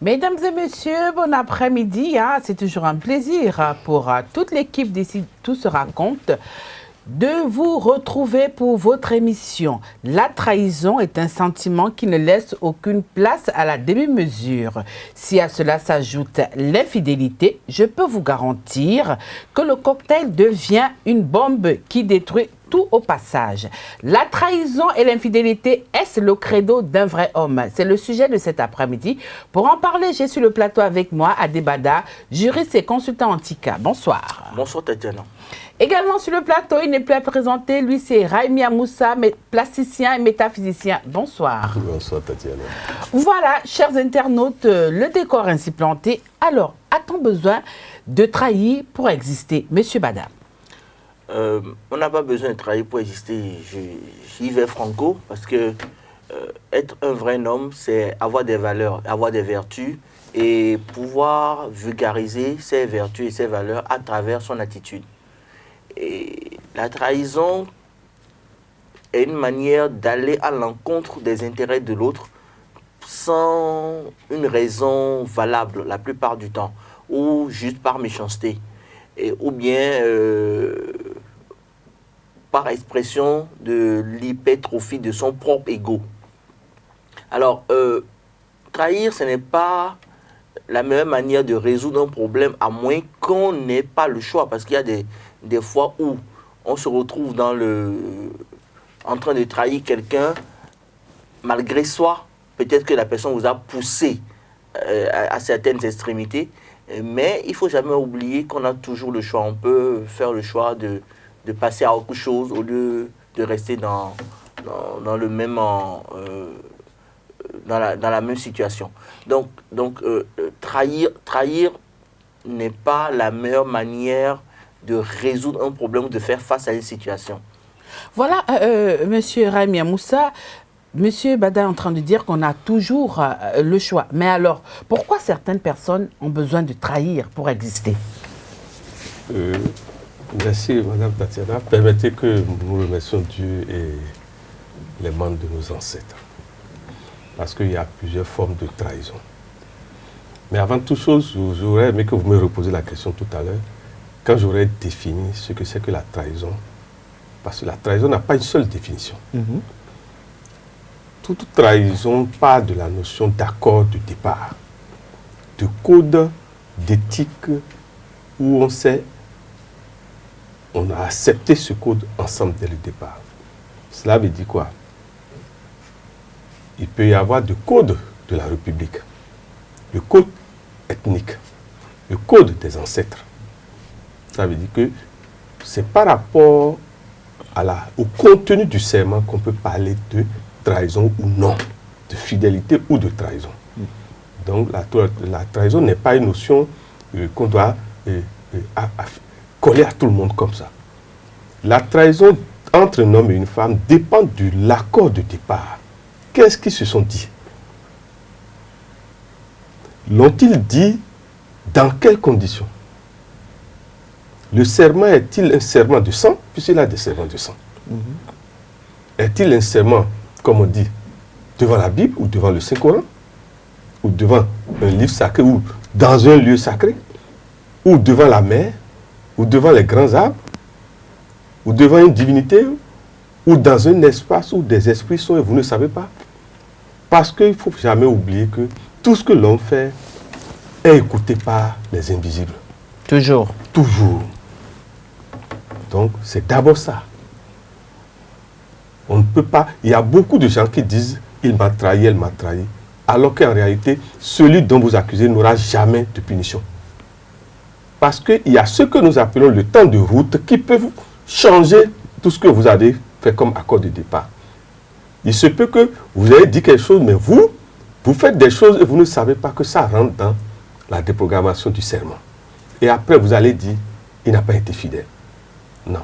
Mesdames et messieurs, bon après-midi. C'est toujours un plaisir pour toute l'équipe d'ici Tout se raconte de vous retrouver pour votre émission. La trahison est un sentiment qui ne laisse aucune place à la demi-mesure. Si à cela s'ajoute l'infidélité, je peux vous garantir que le cocktail devient une bombe qui détruit tout au passage. La trahison et l'infidélité, est-ce le credo d'un vrai homme? C'est le sujet de cet après-midi. Pour en parler, j'ai sur le plateau avec moi Adebada, juriste et consultant Antika. Bonsoir. Bonsoir Tatiana. Également sur le plateau, il n'est plus à présenter, lui c'est Raimi Amoussa, plasticien et métaphysicien. Bonsoir. Bonsoir Tatiana. Voilà, chers internautes, le décor ainsi planté. Alors, a-t-on besoin de trahir pour exister, Monsieur Bada? On n'a pas besoin de trahir pour exister. J'y vais franco parce que être un vrai homme, c'est avoir des valeurs, avoir des vertus et pouvoir vulgariser ses vertus et ses valeurs à travers son attitude. Et la trahison est une manière d'aller à l'encontre des intérêts de l'autre sans une raison valable la plupart du temps, ou juste par méchanceté, ou bien par expression de l'hypertrophie de son propre ego. Alors, trahir, ce n'est pas la meilleure manière de résoudre un problème, à moins qu'on n'ait pas le choix, parce qu'il y a des fois où on se retrouve en train de trahir quelqu'un malgré soi. Peut-être que la personne vous a poussé à certaines extrémités, mais il ne faut jamais oublier qu'on a toujours le choix. On peut faire le choix de passer à autre chose au lieu de rester dans le même... dans la même situation. Donc trahir n'est pas la meilleure manière de résoudre un problème ou de faire face à une situation. Voilà, Monsieur Raimi Amoussa, Monsieur Bada est en train de dire qu'on a toujours le choix. Mais alors, pourquoi certaines personnes ont besoin de trahir pour exister? Merci Madame Tatiana. Permettez que nous remercions Dieu et les membres de nos ancêtres. Parce qu'il y a plusieurs formes de trahison. Mais avant toute chose, j'aurais aimé que vous me reposiez la question tout à l'heure, quand j'aurais défini ce que c'est que la trahison. Parce que la trahison n'a pas une seule définition. Toute trahison part de la notion d'accord de départ, de code d'éthique où on a accepté ce code ensemble dès le départ. Cela veut dire quoi? Il peut y avoir des codes de la République, le code ethnique, le code des ancêtres. Ça veut dire que c'est par rapport au contenu du serment qu'on peut parler de trahison ou non, de fidélité ou de trahison. Donc la trahison n'est pas une notion qu'on doit coller à tout le monde comme ça. La trahison entre un homme et une femme dépend de l'accord de départ. Qu'est-ce qu'ils se sont dit? L'ont-ils dit dans quelles conditions? Le serment est-il un serment de sang? Puisqu'il a des serments de sang. Est-il un serment, comme on dit, devant la Bible ou devant le Saint-Coran? Ou devant un livre sacré ou dans un lieu sacré? Ou devant la mer? Ou devant les grands arbres? Ou devant une divinité? Ou dans un espace où des esprits sont et vous ne savez pas? Parce qu'il ne faut jamais oublier que tout ce que l'homme fait est écouté par les invisibles. Toujours. Toujours. Donc, c'est d'abord ça. On ne peut pas... Il y a beaucoup de gens qui disent « il m'a trahi, elle m'a trahi », alors qu'en réalité, celui dont vous accusez n'aura jamais de punition. Parce qu'il y a ce que nous appelons le temps de route qui peut vous changer tout ce que vous avez fait comme accord de départ. Il se peut que vous ayez dit quelque chose, mais vous faites des choses et vous ne savez pas que ça rentre dans la déprogrammation du serment. Et après, vous allez dire, il n'a pas été fidèle. Non.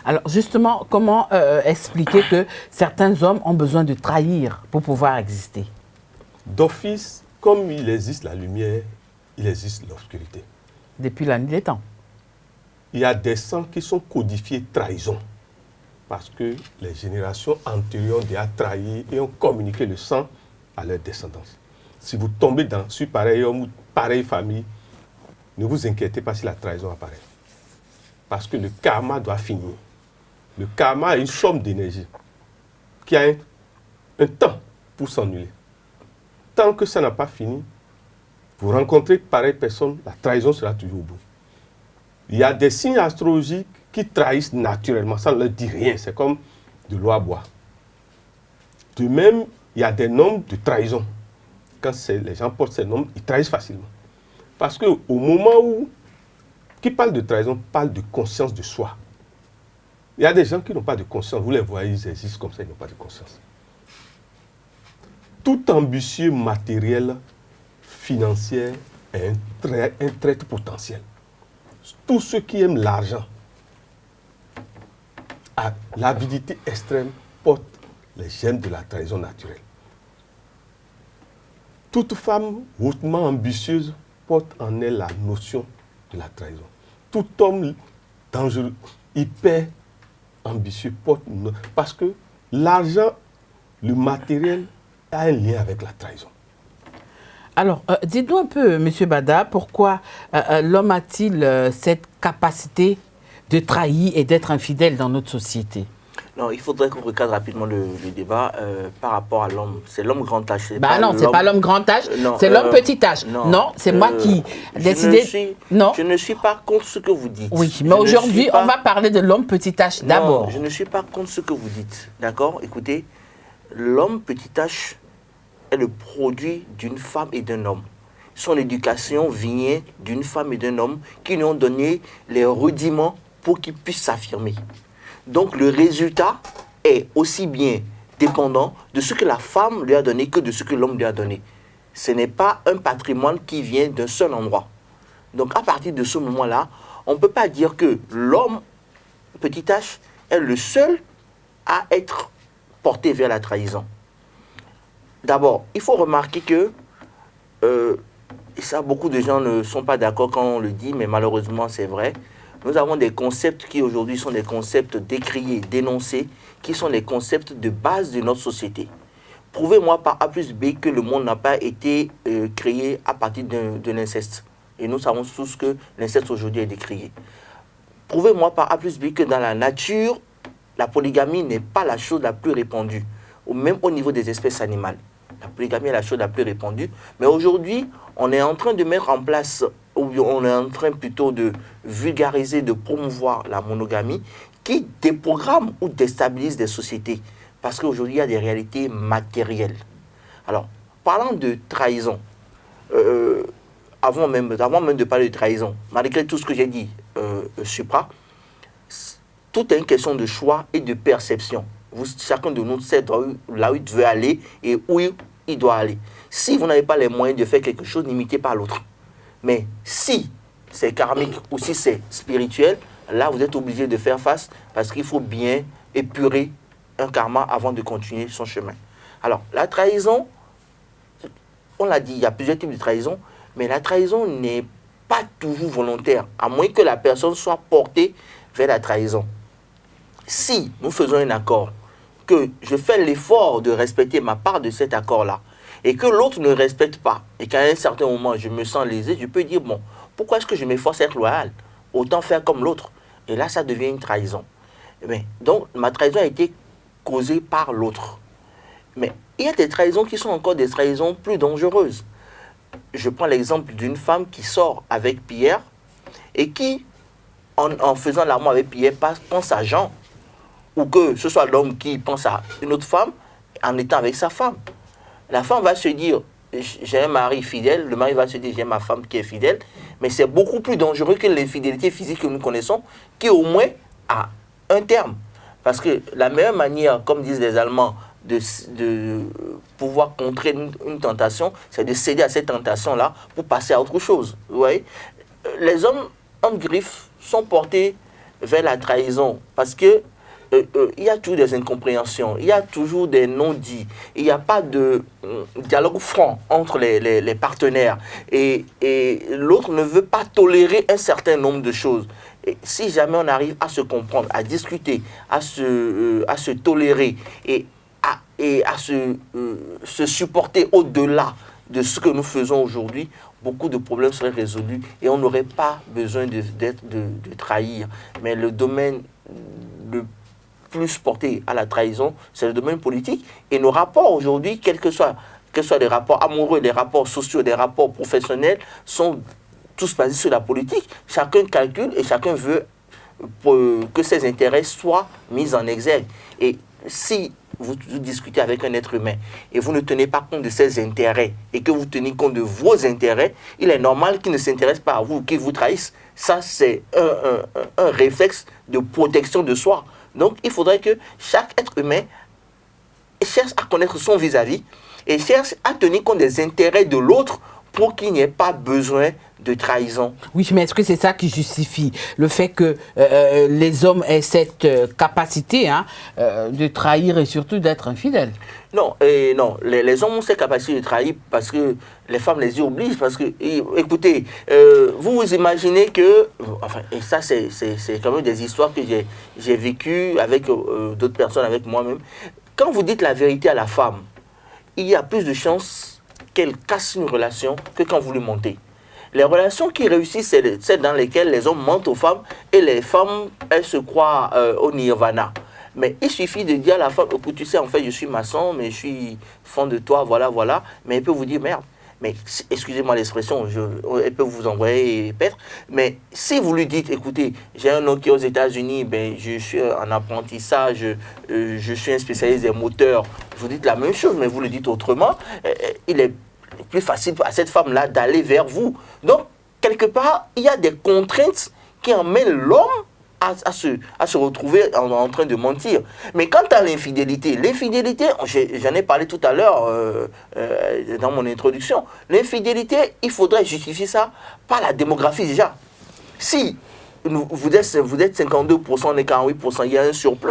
Alors justement, comment expliquer que certains hommes ont besoin de trahir pour pouvoir exister? D'office, comme il existe la lumière, il existe l'obscurité. Depuis la nuit des temps. Il y a des sangs qui sont codifiés trahison. Parce que les générations antérieures ont déjà trahi et ont communiqué le sang à leur descendance. si vous tombez sur pareil homme ou pareille famille, ne vous inquiétez pas si la trahison apparaît. Parce que le karma doit finir. Le karma est une somme d'énergie qui a un temps pour s'annuler. Tant que ça n'a pas fini, vous rencontrez pareille personne, la trahison sera toujours au bout. Il y a des signes astrologiques qui trahissent naturellement, ça ne leur dit rien, c'est comme de l'eau à boire. De même, il y a des noms de trahison. Quand les gens portent ces noms, ils trahissent facilement. Parce qu'au moment où qui parle de trahison, parle de conscience de soi. Il y a des gens qui n'ont pas de conscience, vous les voyez, ils existent comme ça, ils n'ont pas de conscience. Tout ambitieux matériel, financier, est un traître potentiel. Tous ceux qui aiment l'argent, à l'avidité extrême, portent les gènes de la trahison naturelle. Toute femme hautement ambitieuse porte en elle la notion de la trahison. Tout homme dangereux, hyper ambitieux porte... Parce que l'argent, le matériel, a un lien avec la trahison. Alors, dites-nous un peu, M. Bada, pourquoi l'homme a-t-il cette capacité de trahir et d'être infidèle dans notre société? Non, il faudrait qu'on recadre rapidement le débat par rapport à l'homme. C'est l'homme grand H. Non, c'est pas l'homme grand H, c'est l'homme petit H. Non, c'est moi qui décidé. Je ne suis pas contre ce que vous dites. Oui, mais aujourd'hui, on va parler de l'homme petit H d'abord. Je ne suis pas contre ce que vous dites. D'accord? Écoutez, l'homme petit H est le produit d'une femme et d'un homme. Son éducation vient d'une femme et d'un homme qui lui ont donné les rudiments pour qu'il puisse s'affirmer. Donc le résultat est aussi bien dépendant de ce que la femme lui a donné que de ce que l'homme lui a donné. Ce n'est pas un patrimoine qui vient d'un seul endroit. Donc à partir de ce moment-là, on ne peut pas dire que l'homme, petit h, est le seul à être porté vers la trahison. D'abord, il faut remarquer que, et ça beaucoup de gens ne sont pas d'accord quand on le dit, mais malheureusement c'est vrai, nous avons des concepts qui aujourd'hui sont des concepts décriés, dénoncés, qui sont les concepts de base de notre société. Prouvez-moi par A plus B que le monde n'a pas été créé à partir de l'inceste. Et nous savons tous que l'inceste aujourd'hui est décrié. Prouvez-moi par A plus B que dans la nature, la polygamie n'est pas la chose la plus répandue, ou même au niveau des espèces animales. La polygamie est la chose la plus répandue. Mais aujourd'hui, on est en train de mettre en place, ou on est en train plutôt de vulgariser, de promouvoir la monogamie qui déprogramme ou déstabilise des sociétés. Parce qu'aujourd'hui, il y a des réalités matérielles. Alors, parlant de trahison, avant même de parler de trahison, malgré tout ce que j'ai dit, supra, tout est une question de choix et de perception. Chacun de nous sait là où il veut aller et où il doit aller. Si vous n'avez pas les moyens de faire quelque chose, n'imitez pas l'autre. Mais si c'est karmique ou si c'est spirituel, là vous êtes obligé de faire face parce qu'il faut bien épurer un karma avant de continuer son chemin. Alors, la trahison, on l'a dit, il y a plusieurs types de trahison, mais la trahison n'est pas toujours volontaire, à moins que la personne soit portée vers la trahison. Si nous faisons un accord, que je fais l'effort de respecter ma part de cet accord-là, et que l'autre ne respecte pas, et qu'à un certain moment je me sens lésé, je peux dire, bon, pourquoi est-ce que je m'efforce à être loyal? Autant faire comme l'autre. Et là, ça devient une trahison. Mais, donc, ma trahison a été causée par l'autre. Mais il y a des trahisons qui sont encore des trahisons plus dangereuses. Je prends l'exemple d'une femme qui sort avec Pierre, et qui, en faisant l'amour avec Pierre, pense à Jean, ou que ce soit l'homme qui pense à une autre femme en étant avec sa femme. La femme va se dire, j'ai un mari fidèle, le mari va se dire, j'ai ma femme qui est fidèle, mais c'est beaucoup plus dangereux que l'infidélité physique que nous connaissons, qui au moins a un terme. Parce que la meilleure manière, comme disent les Allemands, de pouvoir contrer une tentation, c'est de céder à cette tentation-là pour passer à autre chose. Vous voyez? Les hommes en griffe sont portés vers la trahison parce que il y a toujours des incompréhensions, il y a toujours des non-dits, il n'y a pas de dialogue franc entre les partenaires et l'autre ne veut pas tolérer un certain nombre de choses. Et si jamais on arrive à se comprendre, à discuter, à se tolérer et à se supporter au-delà de ce que nous faisons aujourd'hui, beaucoup de problèmes seraient résolus et on n'aurait pas besoin de trahir. Mais le domaine le plus porté à la trahison, c'est le domaine politique. Et nos rapports aujourd'hui, quels que soient les rapports amoureux, les rapports sociaux, les rapports professionnels, sont tous basés sur la politique. Chacun calcule et chacun veut que ses intérêts soient mis en exergue. Et si vous discutez avec un être humain et vous ne tenez pas compte de ses intérêts et que vous tenez compte de vos intérêts, il est normal qu'il ne s'intéresse pas à vous, qu'il vous trahisse. Ça, c'est un réflexe de protection de soi. Donc, il faudrait que chaque être humain cherche à connaître son vis-à-vis et cherche à tenir compte des intérêts de l'autre pour qu'il n'y ait pas besoin de trahison. Oui, mais est-ce que c'est ça qui justifie le fait que les hommes aient cette capacité de trahir et surtout d'être infidèles? Non, non. Les hommes ont cette capacité de trahir parce que les femmes les y obligent. Parce que, écoutez, vous imaginez que... Enfin, et ça, c'est quand même des histoires que j'ai vécues avec d'autres personnes, avec moi-même. Quand vous dites la vérité à la femme, il y a plus de chances qu'elle casse une relation que quand vous lui mentez. Les relations qui réussissent, c'est celles dans lesquelles les hommes mentent aux femmes et les femmes, elles se croient au nirvana. Mais il suffit de dire à la femme, écoute, tu sais, en fait, je suis maçon, mais je suis fond de toi, voilà, voilà. Mais elle peut vous dire, merde, mais excusez-moi l'expression, elle peut vous envoyer perdre. Mais si vous lui dites, écoutez, j'ai un oncle qui est aux États-Unis, ben, je suis en apprentissage, je suis un spécialiste des moteurs, vous dites la même chose, mais vous le dites autrement, il est plus facile à cette femme-là d'aller vers vous. Donc, quelque part, il y a des contraintes qui emmènent l'homme à se retrouver en train de mentir. Mais quant à l'infidélité, j'en ai parlé tout à l'heure dans mon introduction, l'infidélité, il faudrait justifier ça par la démographie déjà. Si vous êtes 52%, on est 48%, il y a un surplus,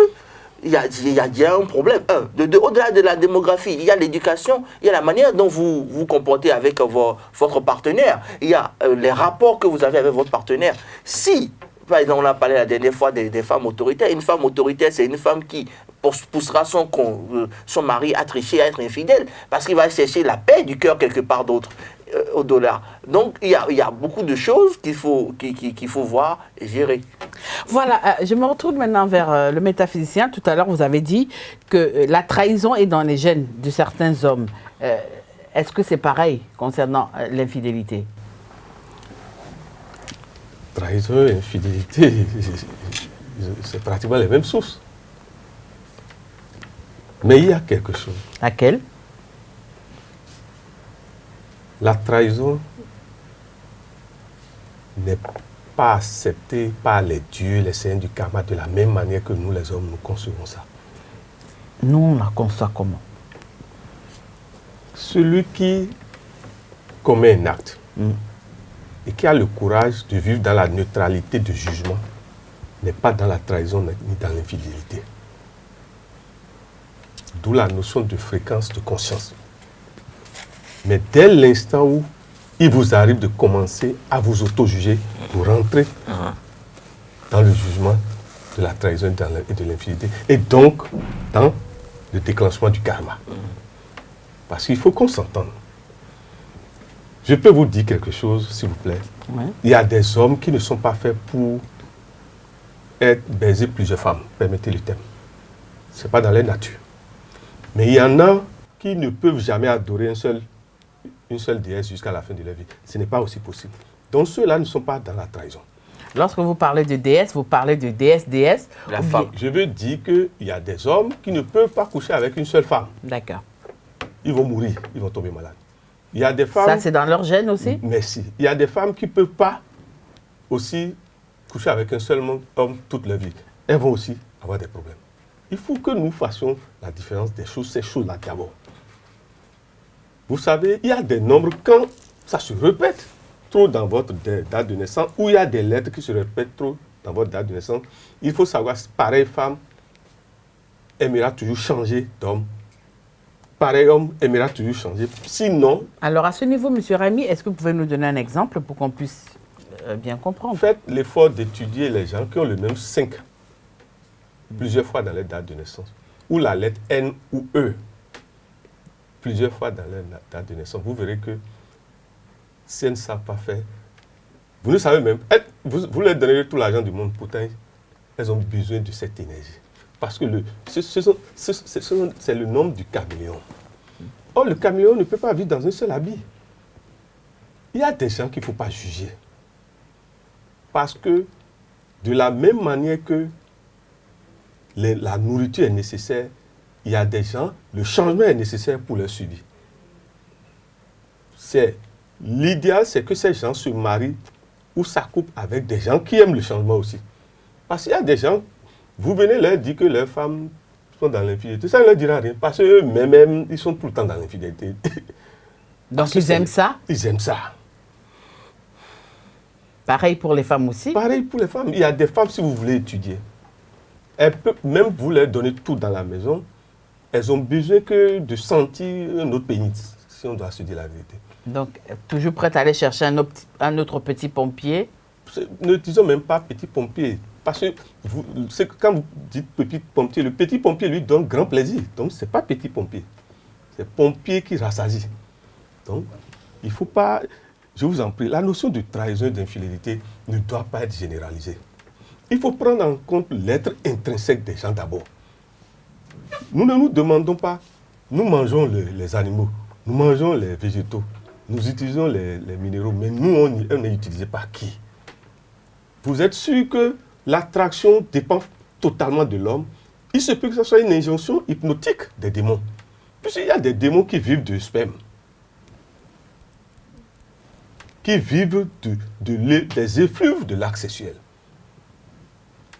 il y a un problème. Au-delà de la démographie, il y a l'éducation, il y a la manière dont vous vous comportez avec votre partenaire, il y a les rapports que vous avez avec votre partenaire. Si, par exemple, on a parlé la dernière fois des femmes autoritaires, une femme autoritaire, c'est une femme qui poussera son mari à tricher, à être infidèle, parce qu'il va chercher la paix du cœur quelque part d'autre. Au-delà. Donc, il y a beaucoup de choses qu'il faut voir et gérer. Voilà, je me retourne maintenant vers le métaphysicien. Tout à l'heure, vous avez dit que la trahison est dans les gènes de certains hommes. Est-ce que c'est pareil concernant l'infidélité? Trahison et infidélité, c'est pratiquement les mêmes sources. Mais il y a quelque chose. Laquelle? La trahison n'est pas acceptée par les dieux, les seigneurs du karma, de la même manière que nous, les hommes, nous concevons ça. Nous, on la conçoit comment? Celui qui commet un acte et qui a le courage de vivre dans la neutralité de jugement n'est pas dans la trahison ni dans l'infidélité. D'où la notion de fréquence de conscience. Mais dès l'instant où il vous arrive de commencer à vous auto-juger, vous rentrez dans le jugement de la trahison et de l'infidélité. Et donc, dans le déclenchement du karma. Parce qu'il faut qu'on s'entende. Je peux vous dire quelque chose, s'il vous plaît. Ouais. Il y a des hommes qui ne sont pas faits pour baiser plusieurs femmes, permettez le terme. Ce n'est pas dans leur nature. Mais il y en a qui ne peuvent jamais adorer une seule déesse jusqu'à la fin de leur vie. Ce n'est pas aussi possible. Donc ceux-là ne sont pas dans la trahison. Lorsque vous parlez de déesse, vous parlez de déesse. La femme. Je veux dire qu'il y a des hommes qui ne peuvent pas coucher avec une seule femme. D'accord. Ils vont mourir, ils vont tomber malades. Il y a des femmes... Ça, c'est dans leur gène aussi? Merci. Il y a des femmes qui ne peuvent pas aussi coucher avec un seul homme toute leur vie. Elles vont aussi avoir des problèmes. Il faut que nous fassions la différence des choses, ces choses-là d'abord. Vous savez, il y a des nombres quand ça se répète trop dans votre date de naissance, ou il y a des lettres qui se répètent trop dans votre date de naissance. Il faut savoir, pareille femme aimera toujours changer d'homme. Pareil homme aimera toujours changer. Sinon... Alors, à ce niveau, M. Rami, est-ce que vous pouvez nous donner un exemple pour qu'on puisse bien comprendre? Faites l'effort d'étudier les gens qui ont le même 5 plusieurs fois dans leur date de naissance, ou la lettre N ou E. plusieurs fois dans leur date de naissance, vous verrez que si elles ne savent pas faire, vous ne savez même, vous leur donnerez tout l'argent du monde, pourtant elles ont besoin de cette énergie. Parce que c'est le nombre du caméléon. Or, le caméléon ne peut pas vivre dans un seul habit. Il y a des gens qu'il ne faut pas juger. Parce que de la même manière que la nourriture est nécessaire, il y a des gens, le changement est nécessaire pour leur suivi. L'idéal, c'est que ces gens se marient ou s'accouplent avec des gens qui aiment le changement aussi. Parce qu'il y a des gens, vous venez leur dire que leurs femmes sont dans l'infidélité, ça ne leur dira rien. Parce qu'eux-mêmes, ils sont tout le temps dans l'infidélité. Donc ils aiment ça? Ils aiment ça. Pareil pour les femmes aussi? Pareil pour les femmes. Il y a des femmes, si vous voulez étudier, elles peuvent, même vous leur donner tout dans la maison, elles ont besoin que de sentir un autre pénis, si on doit se dire la vérité. Donc, toujours prête à aller chercher un autre petit pompier? Ne disons même pas petit pompier. Parce que quand vous dites petit pompier, le petit pompier lui donne grand plaisir. Donc, ce n'est pas petit pompier. C'est pompier qui rassasie. Donc, il ne faut pas... Je vous en prie, la notion de trahison et d'infidélité ne doit pas être généralisée. Il faut prendre en compte l'être intrinsèque des gens d'abord. Nous ne nous demandons pas, nous mangeons les animaux, nous mangeons les végétaux, nous utilisons les minéraux, mais nous, on n'est utilisé par qui? Vous êtes sûr que l'attraction dépend totalement de l'homme? Il se peut que ce soit une injonction hypnotique des démons. Puisqu'il y a des démons qui vivent de sperme, qui vivent des effluves de l'acte sexuel.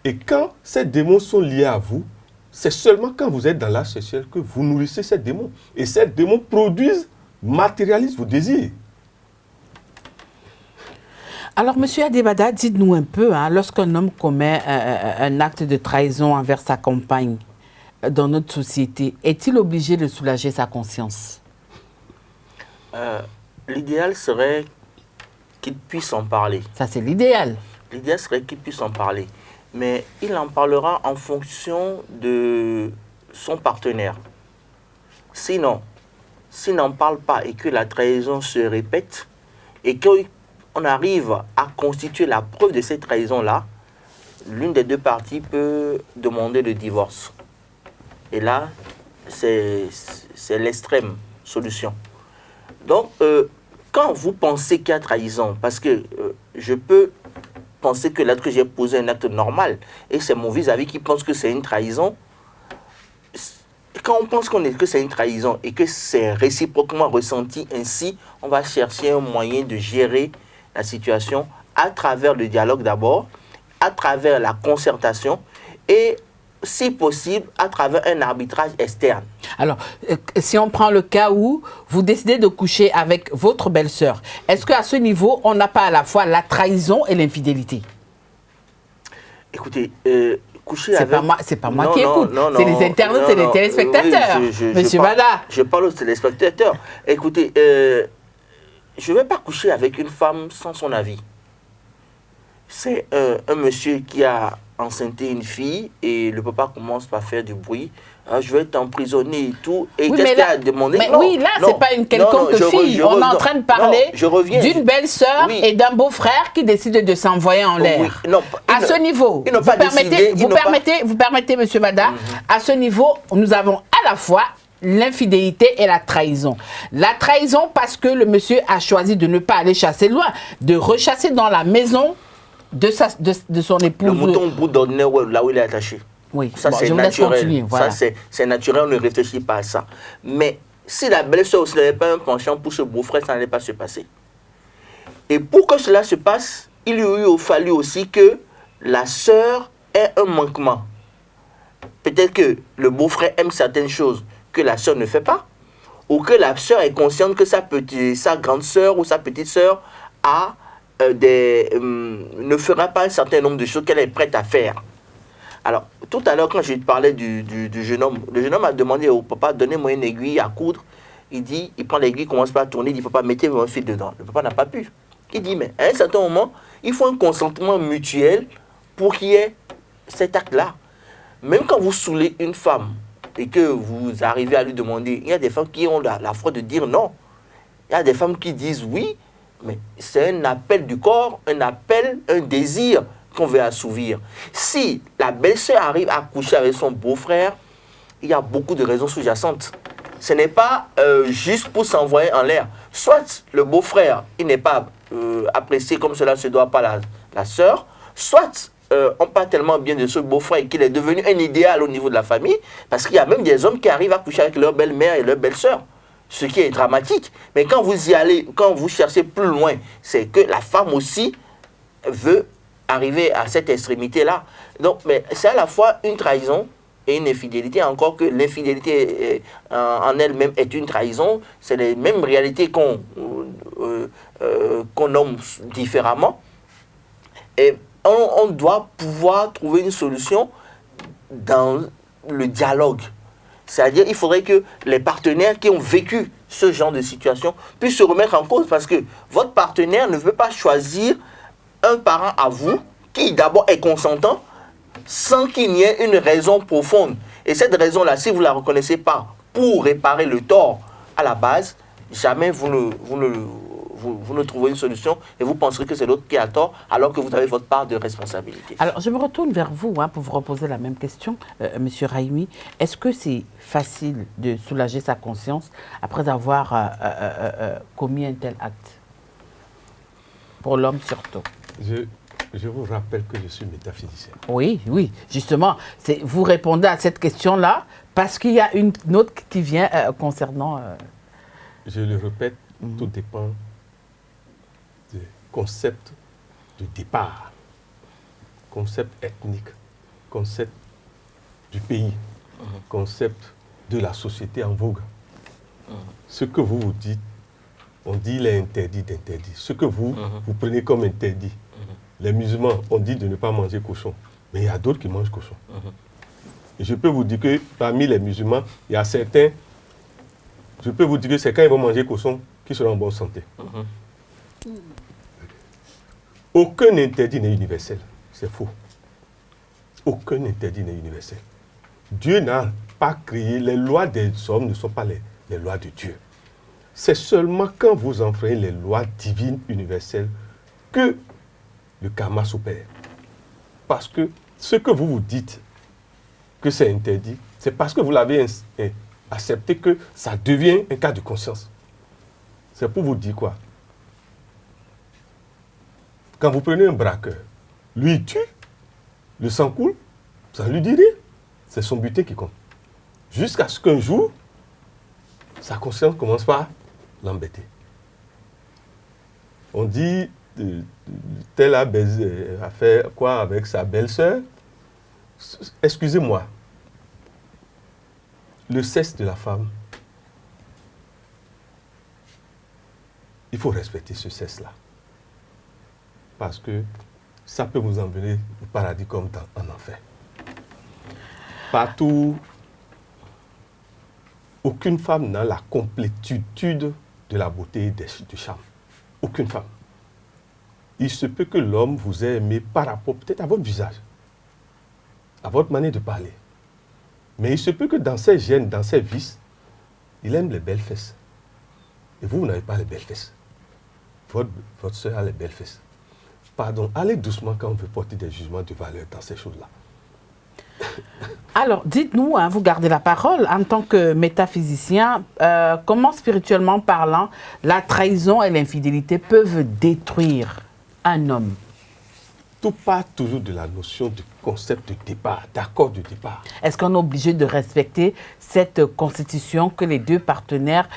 Et quand ces démons sont liés à vous, c'est seulement quand vous êtes dans l'acte sexuel que vous nourrissez ces démons. Et ces démons produisent, matérialisent vos désirs. Alors, M. Adebada, dites-nous un peu, lorsqu'un homme commet un acte de trahison envers sa compagne dans notre société, est-il obligé de soulager sa conscience? L'idéal serait qu'il puisse en parler. Ça, c'est l'idéal. L'idéal serait qu'il puisse en parler. Mais il en parlera en fonction de son partenaire. Sinon, s'il n'en parle pas et que la trahison se répète, et qu'on arrive à constituer la preuve de cette trahison-là, l'une des deux parties peut demander le divorce. Et là, c'est l'extrême solution. Donc, quand vous pensez qu'il y a trahison, parce que je peux penser que l'acte que j'ai posé est un acte normal, et c'est mon vis-à-vis qui pense que c'est une trahison, quand on pense que c'est une trahison et que c'est réciproquement ressenti ainsi, on va chercher un moyen de gérer la situation à travers le dialogue d'abord, à travers la concertation et, si possible, à travers un arbitrage externe. Alors, si on prend le cas où vous décidez de coucher avec votre belle-sœur, est-ce qu'à ce niveau, on n'a pas à la fois la trahison et l'infidélité? Écoutez, coucher avec... C'est pas moi qui écoute, c'est les internautes et les téléspectateurs. Monsieur Bada. Je parle aux téléspectateurs. Écoutez, je ne vais pas coucher avec une femme sans son avis. C'est un monsieur qui a enceinté une fille et le papa commence par faire du bruit. Ah, je vais t'emprisonner et tout. Et oui, qu'est-ce qu'il a demandé? Mais non, oui, là, c'est pas une quelconque fille. On est en train de parler d'une belle-sœur et d'un beau-frère qui décide de s'envoyer en l'air. Oui, à ce niveau, vous permettez, monsieur Bada, à ce niveau, nous avons à la fois l'infidélité et la trahison. La trahison parce que le monsieur a choisi de ne pas aller chasser loin, de rechasser dans la maison de son épouse. Le mouton bout d'ordinaire, là où il est attaché. Oui, ça c'est naturel. Voilà. Ça c'est naturel, on ne réfléchit pas à ça. Mais si la belle-sœur aussi n'avait pas un penchant pour ce beau-frère, ça n'allait pas se passer. Et pour que cela se passe, il lui a fallu aussi que la sœur ait un manquement. Peut-être que le beau-frère aime certaines choses que la sœur ne fait pas, ou que la sœur est consciente que sa grande sœur ou sa petite sœur ne fera pas un certain nombre de choses qu'elle est prête à faire. Alors, tout à l'heure, quand je parlais du jeune homme, le jeune homme a demandé au papa, donnez-moi une aiguille à coudre. Il prend l'aiguille, commence pas à tourner, il dit, papa, mettez-moi un fil dedans. Le papa n'a pas pu. Il dit, mais à un certain moment, il faut un consentement mutuel pour qu'il y ait cet acte-là. Même quand vous saoulez une femme et que vous arrivez à lui demander, il y a des femmes qui ont la foi de dire non. Il y a des femmes qui disent oui, mais c'est un appel du corps, un appel, un désir qu'on veut assouvir. Si la belle-sœur arrive à coucher avec son beau-frère, il y a beaucoup de raisons sous-jacentes. Ce n'est pas juste pour s'envoyer en l'air. Soit le beau-frère, il n'est pas apprécié comme cela se doit par la sœur, soit on parle tellement bien de ce beau-frère qu'il est devenu un idéal au niveau de la famille, parce qu'il y a même des hommes qui arrivent à coucher avec leur belle-mère et leur belle-sœur, ce qui est dramatique. Mais quand vous y allez, quand vous cherchez plus loin, c'est que la femme aussi veut arriver à cette extrémité-là. Donc, mais c'est à la fois une trahison et une infidélité, encore que l'infidélité en elle-même est une trahison. C'est les mêmes réalités qu'on nomme différemment. Et on doit pouvoir trouver une solution dans le dialogue. C'est-à-dire qu'il faudrait que les partenaires qui ont vécu ce genre de situation puissent se remettre en cause, parce que votre partenaire ne veut pas choisir un parent à vous qui d'abord est consentant sans qu'il n'y ait une raison profonde. Et cette raison-là, si vous ne la reconnaissez pas pour réparer le tort à la base, jamais vous ne trouverez une solution et vous penserez que c'est l'autre qui a tort alors que vous avez votre part de responsabilité. Alors, je me retourne vers vous pour vous reposer la même question, Monsieur Raimi. Est-ce que c'est facile de soulager sa conscience après avoir commis un tel acte? Pour l'homme surtout. Je vous rappelle que je suis métaphysicien. Oui, oui, justement, vous répondez à cette question-là parce qu'il y a une autre qui vient concernant... Je le répète, tout dépend du concept de départ, concept ethnique, concept du pays, concept de la société en vogue. Ce que vous dites, on dit il est interdit d'interdit. Ce que vous prenez comme interdit. Les musulmans ont dit de ne pas manger cochon, mais il y a d'autres qui mangent cochon. Et je peux vous dire que parmi les musulmans, il y a certains, je peux vous dire que c'est quand ils vont manger cochon qu'ils seront en bonne santé. Aucun interdit n'est universel, c'est faux. Aucun interdit n'est universel. Dieu n'a pas créé, les lois des hommes ne sont pas les lois de Dieu. C'est seulement quand vous enfreignez les lois divines universelles que le karma s'opère. Parce que ce que vous vous dites que c'est interdit, c'est parce que vous l'avez accepté que ça devient un cas de conscience. C'est pour vous dire quoi? Quand vous prenez un braqueur, lui il tue, le sang coule, ça ne lui dit rien. C'est son butin qui compte. Jusqu'à ce qu'un jour, sa conscience commence par l'embêter. On dit... tel a fait quoi avec sa belle-sœur? Excusez-moi. Le sexe de la femme, il faut respecter ce sexe-là. Parce que ça peut vous emmener au paradis comme en enfer. Partout, aucune femme n'a la complétude de la beauté et du charme. Aucune femme. Il se peut que l'homme vous ait aimé par rapport peut-être à votre visage, à votre manière de parler. Mais il se peut que dans ses gènes, dans ses vices, il aime les belles fesses. Et vous n'avez pas les belles fesses. Votre soeur a les belles fesses. Pardon, allez doucement quand on veut porter des jugements de valeur dans ces choses-là. Alors, dites-nous, vous gardez la parole, en tant que métaphysicien, comment spirituellement parlant, la trahison et l'infidélité peuvent détruire un homme? Tout part toujours de la notion du concept de départ, d'accord de départ. Est-ce qu'on est obligé de respecter cette constitution que les deux partenaires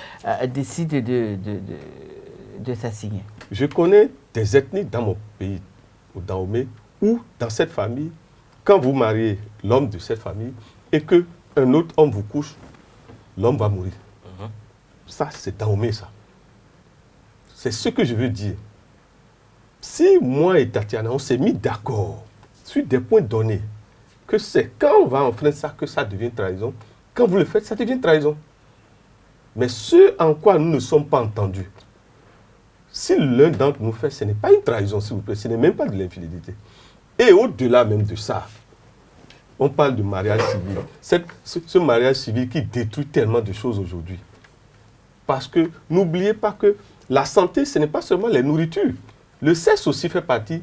décident de s'assigner? Je connais des ethnies dans mon pays, au Dahomey, où dans cette famille, quand vous mariez l'homme de cette famille et qu'un autre homme vous couche, l'homme va mourir. Ça, c'est Dahomey, ça. C'est ce que je veux dire. Si moi et Tatiana, on s'est mis d'accord sur des points donnés, que c'est quand on va enfreindre ça que ça devient trahison, quand vous le faites, ça devient trahison. Mais ce en quoi nous ne sommes pas entendus, si l'un d'entre nous fait, ce n'est pas une trahison, s'il vous plaît, ce n'est même pas de l'infidélité. Et au-delà même de ça, on parle de mariage civil. Ce mariage civil qui détruit tellement de choses aujourd'hui. Parce que n'oubliez pas que la santé, ce n'est pas seulement les nourritures. Le sexe aussi fait partie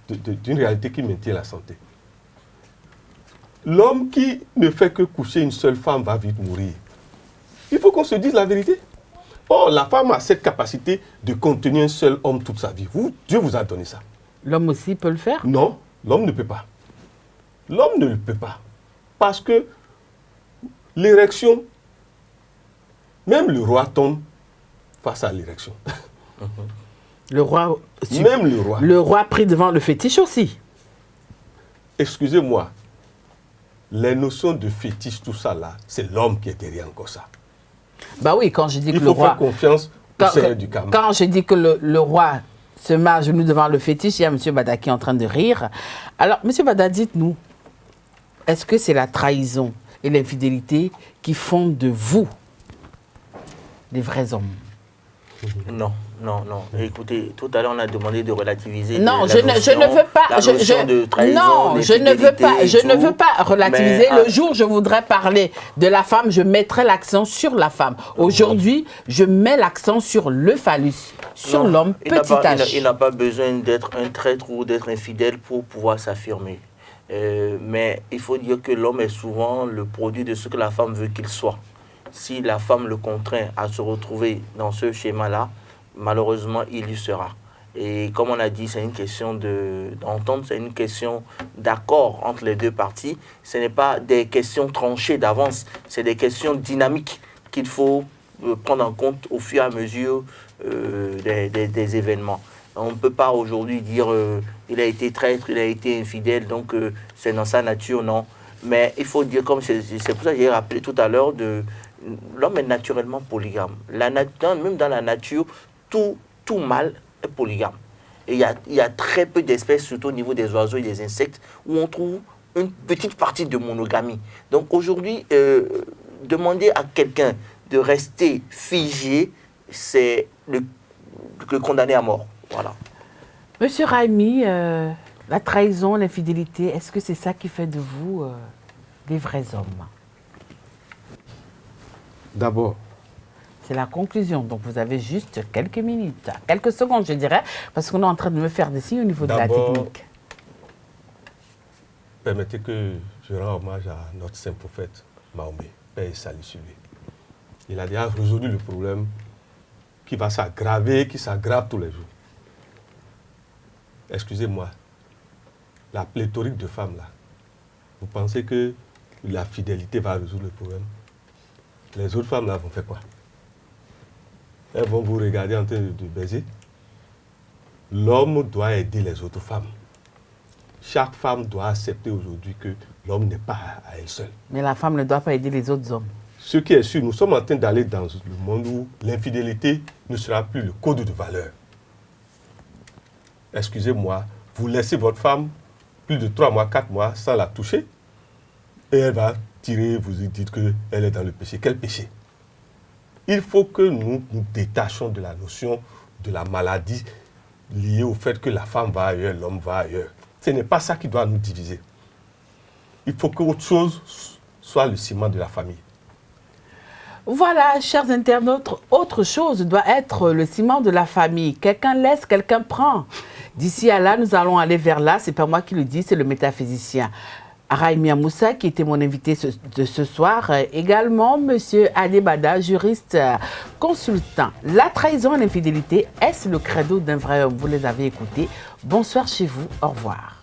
d'une réalité qui maintient la santé. L'homme qui ne fait que coucher une seule femme va vite mourir. Il faut qu'on se dise la vérité. Or, la femme a cette capacité de contenir un seul homme toute sa vie. Dieu vous a donné ça. L'homme aussi peut le faire? Non, l'homme ne peut pas. L'homme ne le peut pas. Parce que l'érection, même le roi tombe face à l'érection. Le roi... Même le roi. Le roi pris devant le fétiche aussi. Excusez-moi, les notions de fétiche, tout ça là, c'est l'homme qui est derrière encore ça. Bah oui, quand je dis que Il le faut roi... faire confiance au Seigneur du Karma. Quand je dis que le roi se met à genoux devant le fétiche, il y a M. Bada qui est en train de rire. Alors, M. Bada, dites-nous, est-ce que c'est la trahison et l'infidélité qui font de vous des vrais hommes? Non. Écoutez, tout à l'heure, on a demandé de relativiser. Non, je ne veux pas. Je ne veux pas relativiser. Le jour où je voudrais parler de la femme, je mettrai l'accent sur la femme. Aujourd'hui, je mets l'accent sur le phallus, sur l'homme petit H. Il n'a pas besoin d'être un traître ou d'être infidèle pour pouvoir s'affirmer. Mais il faut dire que l'homme est souvent le produit de ce que la femme veut qu'il soit. Si la femme le contraint à se retrouver dans ce schéma-là, malheureusement, il y sera. Et comme on a dit, c'est une question d'entente, c'est une question d'accord entre les deux parties. Ce n'est pas des questions tranchées d'avance, c'est des questions dynamiques qu'il faut prendre en compte au fur et à mesure des événements. On ne peut pas aujourd'hui dire il a été traître, il a été infidèle, donc c'est dans sa nature, non. Mais il faut dire, comme c'est pour ça que j'ai rappelé tout à l'heure, l'homme est naturellement polygame. Même dans la nature, tout mâle est polygame. Et il y a très peu d'espèces, surtout au niveau des oiseaux et des insectes, où on trouve une petite partie de monogamie. Donc aujourd'hui, demander à quelqu'un de rester figé, c'est le condamner à mort. Voilà. Monsieur Raimi, la trahison, l'infidélité, est-ce que c'est ça qui fait de vous des vrais hommes? D'abord, c'est la conclusion. Donc, vous avez juste quelques minutes, quelques secondes, je dirais, parce qu'on est en train de me faire des signes au niveau de la technique. Permettez que je rende hommage à notre saint prophète Mahomet, paix et salut sur lui. Il a déjà résolu le problème qui va s'aggraver, qui s'aggrave tous les jours. Excusez-moi, la pléthorique de femmes là, vous pensez que la fidélité va résoudre le problème? Les autres femmes là vont faire quoi? Elles vont vous regarder en train de baiser. L'homme doit aider les autres femmes. Chaque femme doit accepter aujourd'hui que l'homme n'est pas à elle seule. Mais la femme ne doit pas aider les autres hommes. Ce qui est sûr, nous sommes en train d'aller dans le monde où l'infidélité ne sera plus le code de valeur. Excusez-moi, vous laissez votre femme plus de 3 mois, 4 mois sans la toucher et elle va tirer, vous dites qu'elle est dans le péché. Quel péché? Il faut que nous nous détachions de la notion de la maladie liée au fait que la femme va ailleurs, l'homme va ailleurs. Ce n'est pas ça qui doit nous diviser. Il faut que autre chose soit le ciment de la famille. Voilà, chers internautes, autre chose doit être le ciment de la famille. Quelqu'un laisse, quelqu'un prend. D'ici à là, nous allons aller vers là. Ce n'est pas moi qui le dis, c'est le métaphysicien Raimi Amoussa qui était mon invité de ce soir. Également, M. Adi Bada, juriste consultant. La trahison et l'infidélité, est-ce le credo d'un vrai homme? Vous les avez écoutés. Bonsoir chez vous. Au revoir.